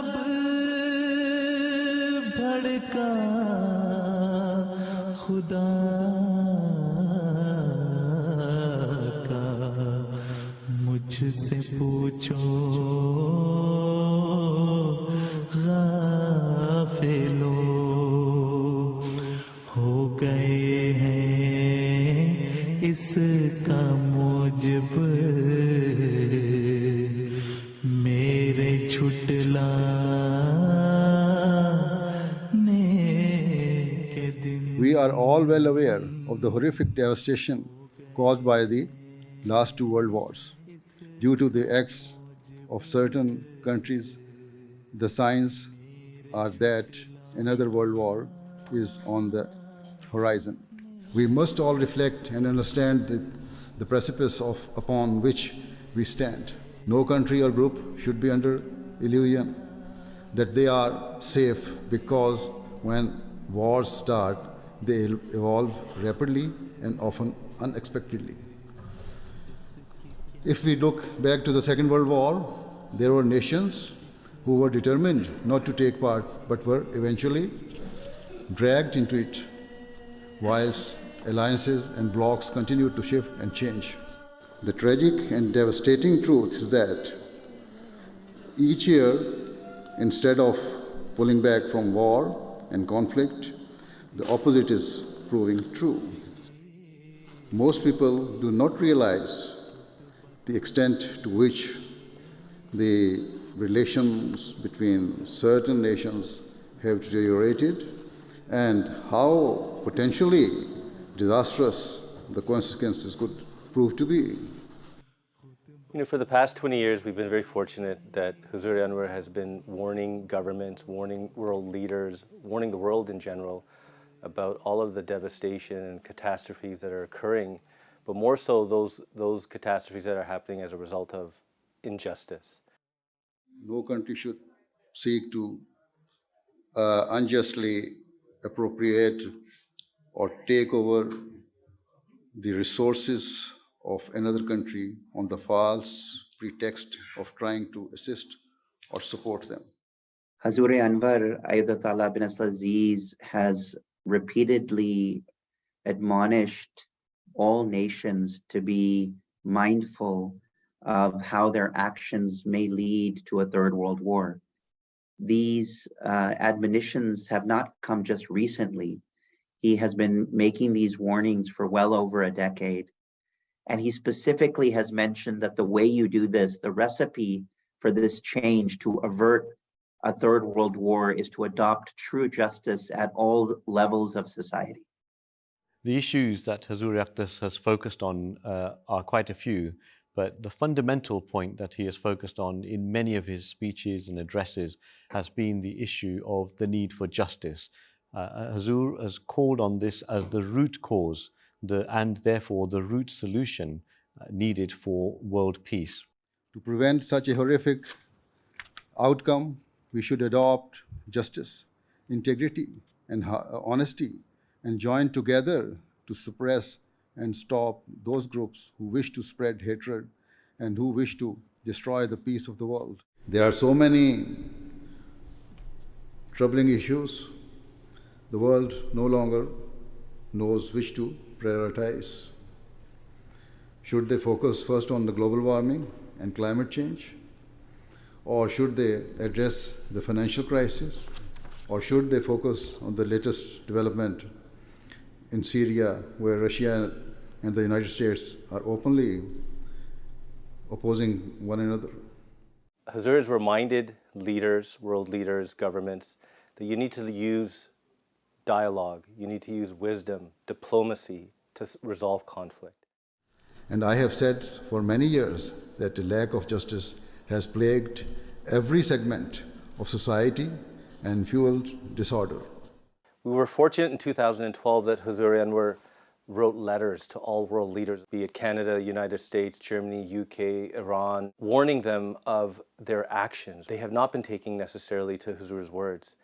जब भड़का खुदा का मुझसे पूछो गाफिलो हो गए हैं इसका मूजिब मेरे छुटलाने के दिन. We are all well aware of the horrific devastation caused by the last two world wars. Due to the acts of certain countries, the signs are that another world war is on the horizon. We must all reflect and understand the precipice upon which we stand. No country or group should be under illusion that they are safe, because when wars start, they evolve rapidly and often unexpectedly. If we look back to the Second World War, there were nations who were determined not to take part but were eventually dragged into it, whilst alliances and blocs continued to shift and change. The tragic and devastating truth is that each year, instead of pulling back from war and conflict, the opposite is proving true. Most people do not realize the extent to which the relations between certain nations have deteriorated and how potentially disastrous the consequences could prove to be. For the past 20 years, we've been very fortunate that Hazrat Anwar has been warning governments, warning world leaders, warning the world in general about all of the devastation and catastrophes that are occurring, but more so those catastrophes that are happening as a result of injustice. No country should seek to unjustly appropriate or take over the resources of another country on the false pretext of trying to assist or support them. Hazrat Anwar Ayatollah bin Aziz has repeatedly admonished all nations to be mindful of how their actions may lead to a third world war. These admonitions have not come just recently. He has been making these warnings for well over a decade. And he specifically has mentioned that the way you do this, the recipe for this change to avert a third world war, is to adopt true justice at all levels of society. The issues that Hazrat Akdas has focused on are quite a few, but the fundamental point that he has focused on in many of his speeches and addresses has been the issue of the need for justice. Hazur has called on this as the root cause and therefore the root solution needed for world peace. To prevent such a horrific outcome, we should adopt justice, integrity, and honesty, and join together to suppress and stop those groups who wish to spread hatred and who wish to destroy the peace of the world. There are so many troubling issues. The world no longer knows which to prioritize. Should they focus first on the global warming and climate change? Or should they address the financial crisis? Or should they focus on the latest development in Syria, where Russia and the United States are openly opposing one another? Hazur has reminded leaders, world leaders, governments, that you need to use dialogue, you need to use wisdom, diplomacy to resolve conflict. And I have said for many years that the lack of justice has plagued every segment of society and fueled disorder. We were fortunate in 2012 that Hazrat Anwar wrote letters to all world leaders, be it Canada, United States, Germany, UK, Iran, warning them of their actions. They have not been taking necessarily to Hazur's words,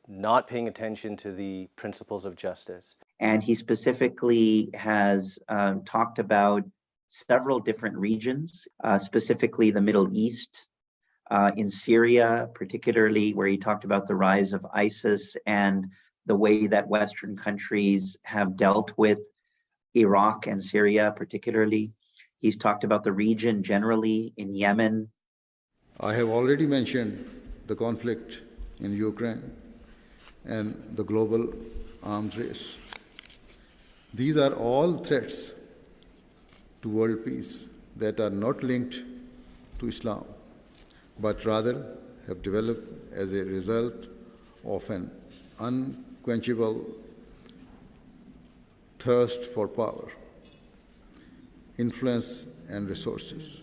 not paying attention to the principles of justice. And he specifically has talked about several different regions, specifically the Middle East, in Syria, particularly where he talked about the rise of ISIS and the way that Western countries have dealt with Iraq and Syria, particularly. He's talked about the region generally in Yemen. I have already mentioned the conflict in Ukraine and the global arms race. These are all threats to world peace that are not linked to Islam, but rather have developed as a result of an unquenchable thirst for power, influence, and resources.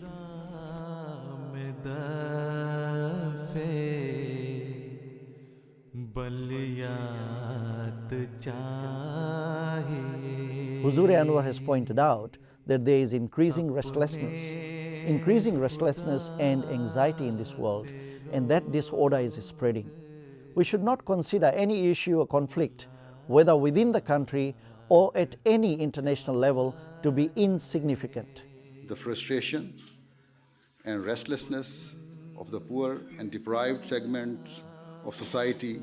Huzur Anwar has pointed out that there is increasing restlessness and anxiety in this world, and that disorder is spreading. We should not consider any issue or conflict, whether within the country or at any international level, to be insignificant. The frustration and restlessness of the poor and deprived segments of society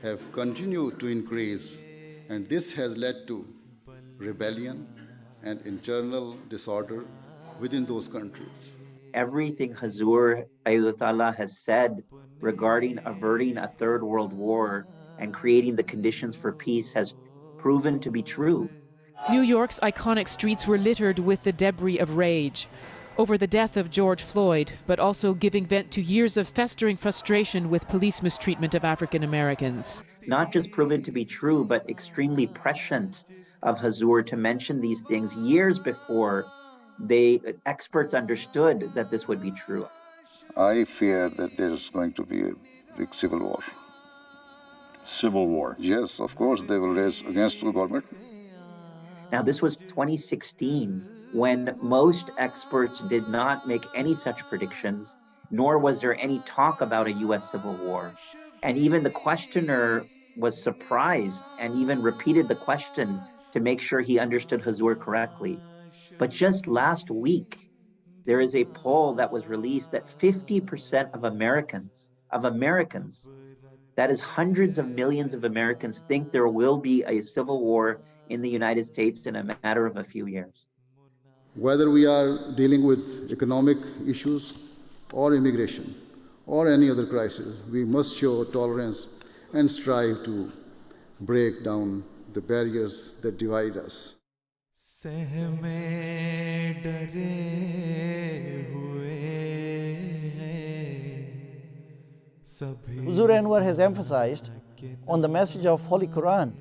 have continued to increase, and this has led to rebellion and internal disorder within those countries. Everything Hazur Ayatollah has said regarding averting a third world war and creating the conditions for peace has proven to be true. New York's iconic streets were littered with the debris of rage over the death of George Floyd, but also giving vent to years of festering frustration with police mistreatment of African Americans. Not just proven to be true, but extremely prescient of Hazur to mention these things years before experts understood that this would be true. I fear that there's going to be a big civil war. Civil war? Yes, of course, they will raise against the government. Now, this was 2016, when most experts did not make any such predictions, nor was there any talk about a US civil war. And even the questioner was surprised and even repeated the question to make sure he understood Hazur correctly. But just last week, there is a poll that was released that 50% of Americans, that is hundreds of millions of Americans, think there will be a civil war in the United States in a matter of a few years. Whether we are dealing with economic issues or immigration or any other crisis, we must show tolerance and strive to break down the barriers that divide us. Huzur Anwar has emphasized on the message of Holy Quran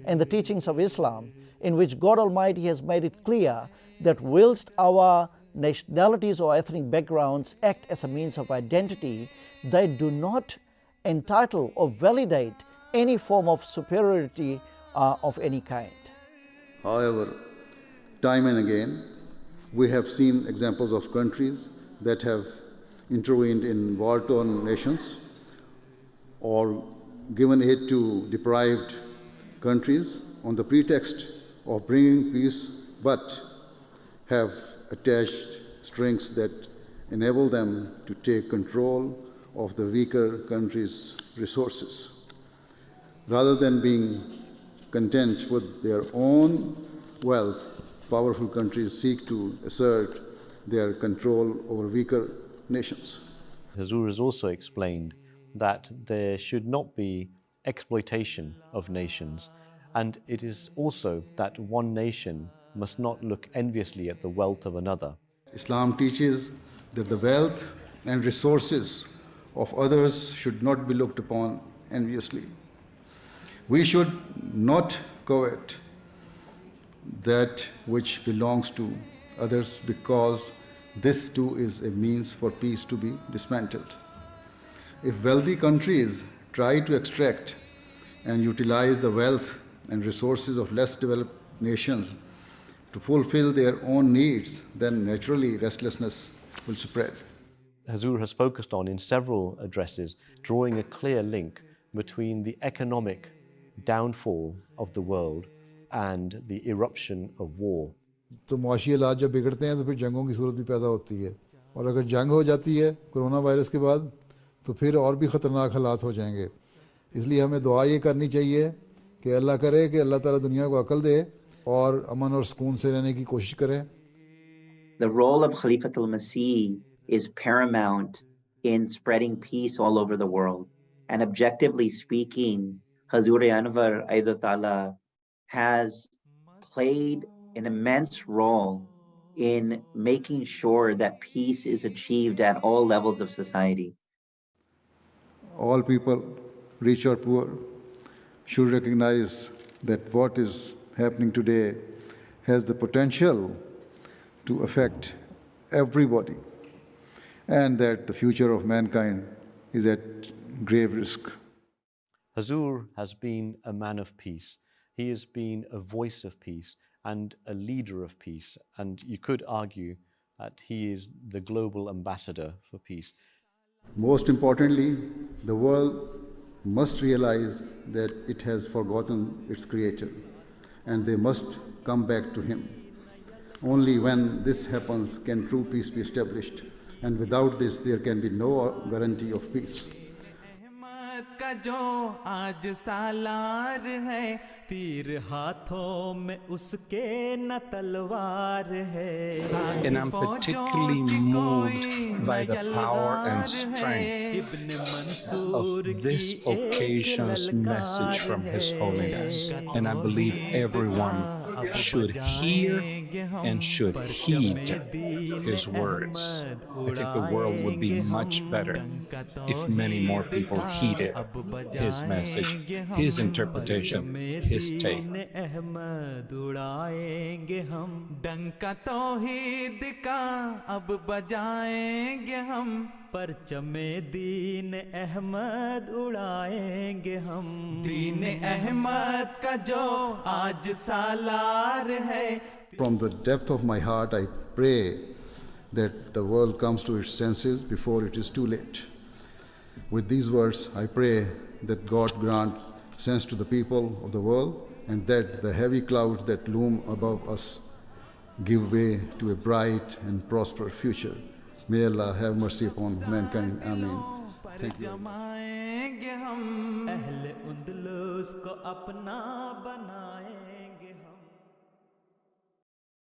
and the teachings of Islam, in which God Almighty has made it clear that whilst our nationalities or ethnic backgrounds act as a means of identity, they do not entitle or validate any form of superiority of any kind. However, time and again, we have seen examples of countries that have intervened in war-torn nations or given aid to deprived countries on the pretext of bringing peace, but have attached strings that enable them to take control of the weaker country's resources. Rather than being content with their own wealth, powerful countries seek to assert their control over weaker nations. Hazur has also explained that there should not be exploitation of nations, and it is also that one nation must not look enviously at the wealth of another. Islam teaches that the wealth and resources of others should not be looked upon enviously. We should not covet that which belongs to others, because this too is a means for peace to be dismantled. If wealthy countries try to extract and utilize the wealth and resources of less developed nations to fulfill their own needs, then naturally restlessness will spread. Hazur has focused on in several addresses drawing a clear link between the economic downfall of the world and the eruption of war. तो मुआशी हालात जब बिगड़ते हैं तो फिर जंगों की सूरत भी पैदा होती है और अगर जंग हो जाती है कोरोना वायरस के बाद तो फिर और भी ख़तरनाक हालात हो जाएंगे। इसलिए हमें दुआ ये करनी चाहिए कि अल्लाह करे कि अल्लाह ताला दुनिया को अकल दे और अमन और सुकून से रहने की कोशिश करें। The role of Khalifatul Masih is paramount in spreading peace all over the world. And objectively speaking, Hazrat Anwar Ayatollah has played an immense role in making sure that peace is achieved at all levels of society. All people, rich or poor, should recognize that what is happening today has the potential to affect everybody, and that the future of mankind is at grave risk. Hazur has been a man of peace. He has been a voice of peace and a leader of peace, and you could argue that he is the global ambassador for peace. Most importantly, the world must realize that it has forgotten its creator, and they must come back to him. Only when this happens can true peace be established, and without this there can be no guarantee of peace. का जो आज सालार है तीर हाथों में उसके न तलवार है। And I'm particularly moved by the power and strength of this occasion's message from His Holiness. And I believe everyone should hear and should heed His words. I think the world would be much better if many more people heeded His message, His interpretation, His take. Ahmad उड़ाएंगे हम डंका तौहीद का अब बजाएंगे हम परचमे दीन अहमद उड़ाएंगे हम दीन अहमद का जो आज सालार है। From the depth of my heart, I pray that the world comes to its senses before it is too late. With these words, I pray that God grant sense to the people of the world, and that the heavy clouds that loom above us give way to a bright and prosperous future. May Allah have mercy upon mankind. Ameen. Thank you.